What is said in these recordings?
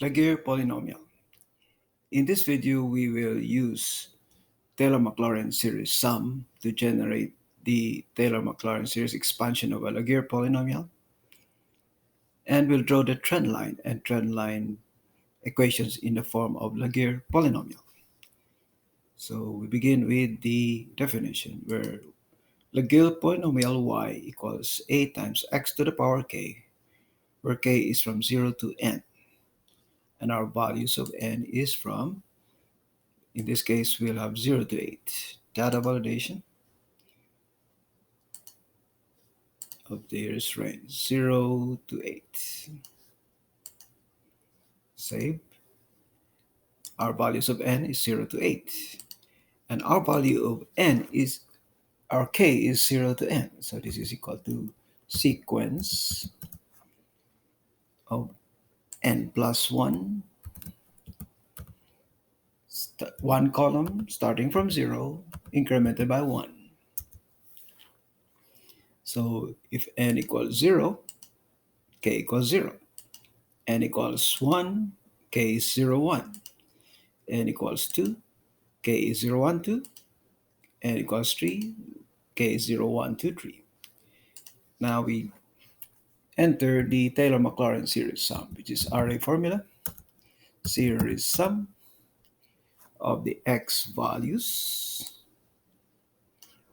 Laguerre Polynomial. In this video, we will use Taylor Maclaurin series sum to generate the Taylor Maclaurin series expansion of a Laguerre polynomial. And we'll draw the trend line and trend line equations in the form of Laguerre polynomial. So we begin with the definition where Laguerre polynomial y equals a times x to the power k, where k is from 0 to n. And our values of n is from, in this case, we'll have 0 to 8. Data validation of this range, 0 to 8. Save. Our values of n is 0 to 8. And our value of n is, our k is 0 to n. So this is equal to sequence of n plus 1. One column starting from 0, incremented by 1. So if n equals 0, k equals 0. N equals 1, k is 0, 1. N equals 2, k is 0, 1, 2. N equals 3, k is 0, 1, 2, 3. Now we enter the Taylor Maclaurin series sum, which is array formula, series sum of the x values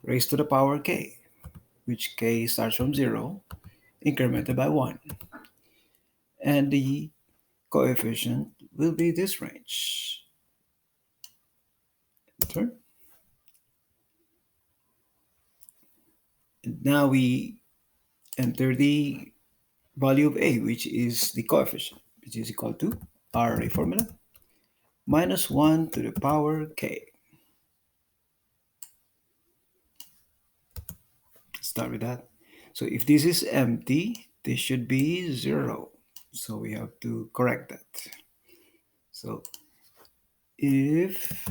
raised to the power k, which k starts from 0, incremented by 1. And the coefficient will be this range. Enter. And now we enter the value of a, which is the coefficient, which is equal to array formula minus 1 to the power k. Start with that. So if this is empty, this should be 0. So we have to correct that. So if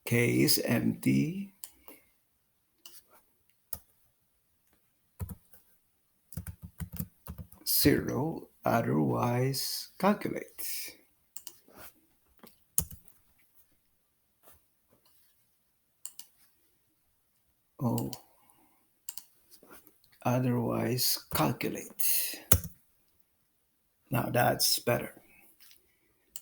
k is empty, zero, otherwise calculate. Oh, otherwise calculate. Now that's better.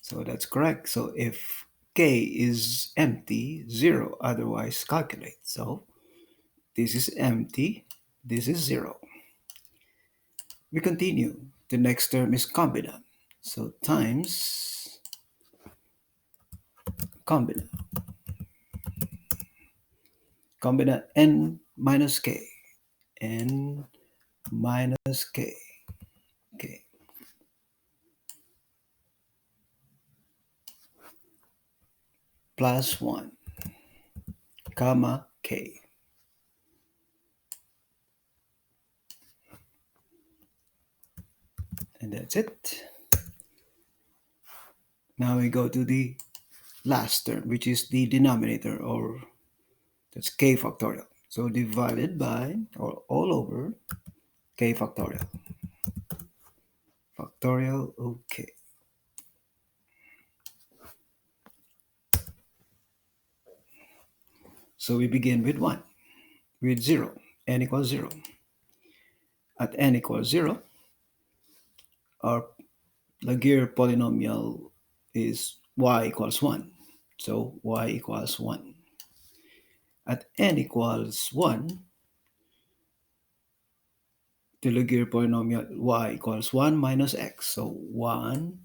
So that's correct. So if k is empty, 0, otherwise calculate. So this is empty, this is 0. We continue. The next term is combina. So times combina. Combina n minus k. N minus k. Okay. Plus 1, comma k. And that's it. Now we go to the last term, which is the denominator, or that's k factorial. So divided by, or all over, k factorial. Factorial, okay. So we begin with 1, with 0, n equals 0. At n equals 0, our Laguerre polynomial is y equals 1. So y equals 1. At n equals 1, the Laguerre polynomial y equals 1 minus x. So 1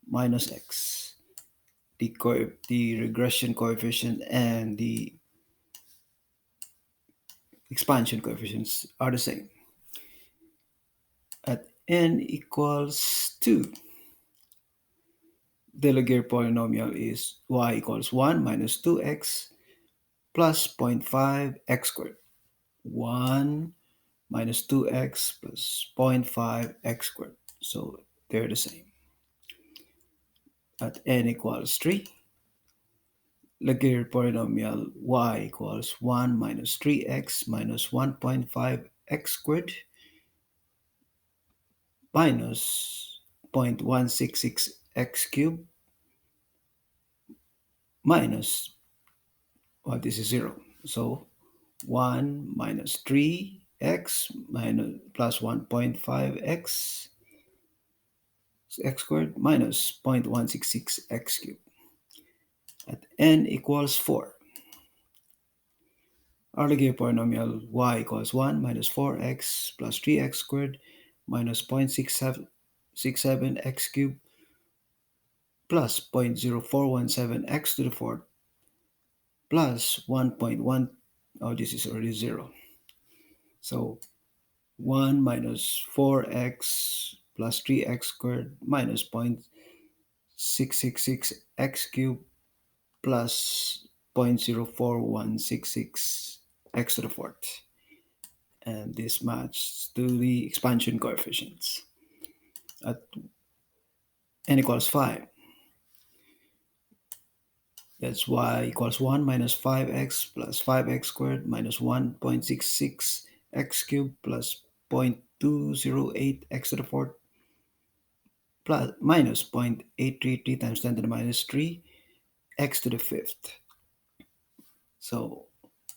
minus x. The regression coefficient and the expansion coefficients are the same. At n equals 2, the Laguerre polynomial is y equals 1 minus 2x plus 0.5 x squared. 1 minus 2x plus 0.5 x squared. So they're the same. At n equals 3, Laguerre polynomial y equals 1 minus 3x minus 1.5x squared minus 0.166x cubed minus, well, this is 0. So 1 minus 3x minus plus 1.5x x squared minus 0.166x cubed at n equals 4. Our Laguerre polynomial y equals 1 minus 4x plus 3x squared minus 0.6767x cubed plus 0.0417x to the fourth plus 1.1, oh, this is already 0. So 1 minus 4x plus 3x squared minus 0.666x cubed plus 0.04166 x to the fourth. And this matches to the expansion coefficients. At n equals 5, that's y equals 1 minus 5x plus 5x squared minus 1.66x cubed plus 0.208x to the fourth plus minus 0.833 times 10 to the minus 3 x to the fifth. So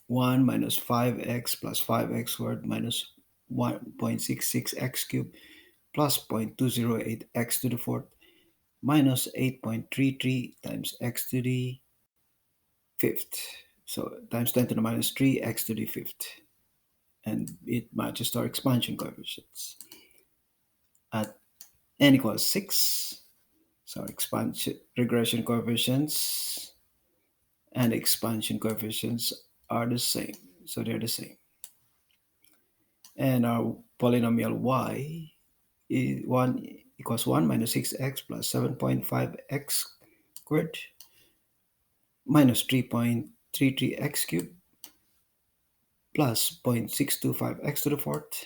1 minus 5x plus 5x squared minus 1.66x cubed plus 0.208x to the fourth minus 8.33 times x to the fifth. So times 10 to the minus 3 x to the fifth. And it matches our expansion coefficients. At n equals 6, so expansion regression coefficients and expansion coefficients are the same. So they're the same. And our polynomial y is 1 equals 1 minus 6x plus 7.5x squared minus 3.33x cubed plus 0.625x to the fourth,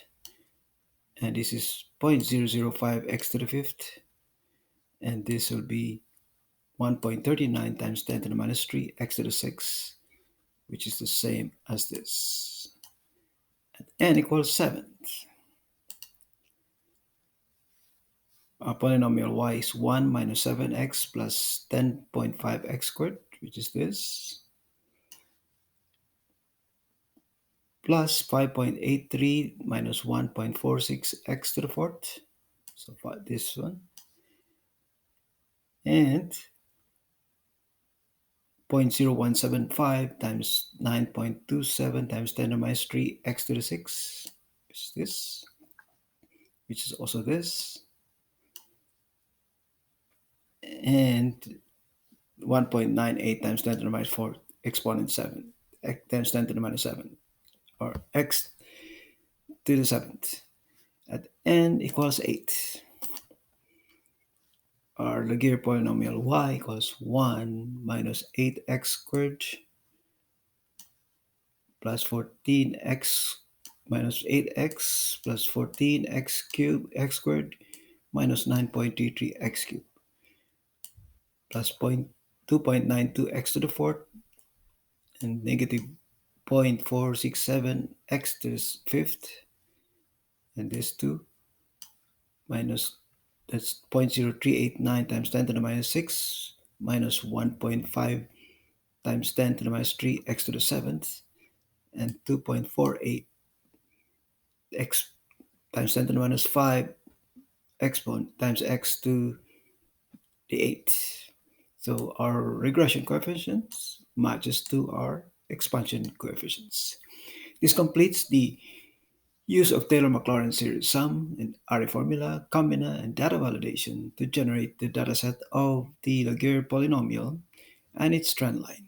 and this is 0.005x to the fifth, and this will be 1.39 times 10 to the minus 3 x to the 6, which is the same as this. At n equals 7. Our polynomial y is 1 minus 7x plus 10.5x squared, which is this, plus 5.83 minus 1.46x to the fourth, so far this one, and 0.0175 times 9.27 times 10 to the minus 3 x to the 6, which is this, which is also this, and 1.98 times 10 to the minus 4 exponent 7 times 10 to the minus 7, or x to the 7th. At n equals 8. Our Laguerre polynomial y equals 1 minus 8x squared plus 14x minus 8x plus 14x cubed x squared minus 9.33x cubed plus 2.92x to the fourth and negative 0.467x to the fifth, and this 2 minus, that's 0.0389 times 10 to the minus 6 minus 1.5 times 10 to the minus 3 x to the 7th, and 2.48 x times 10 to the minus 5 exponent times x to the 8th. So our regression coefficients matches to our expansion coefficients. This completes the use of Taylor Maclaurin series sum and array formula, combina, and data validation to generate the dataset of the Laguerre polynomial and its trend line.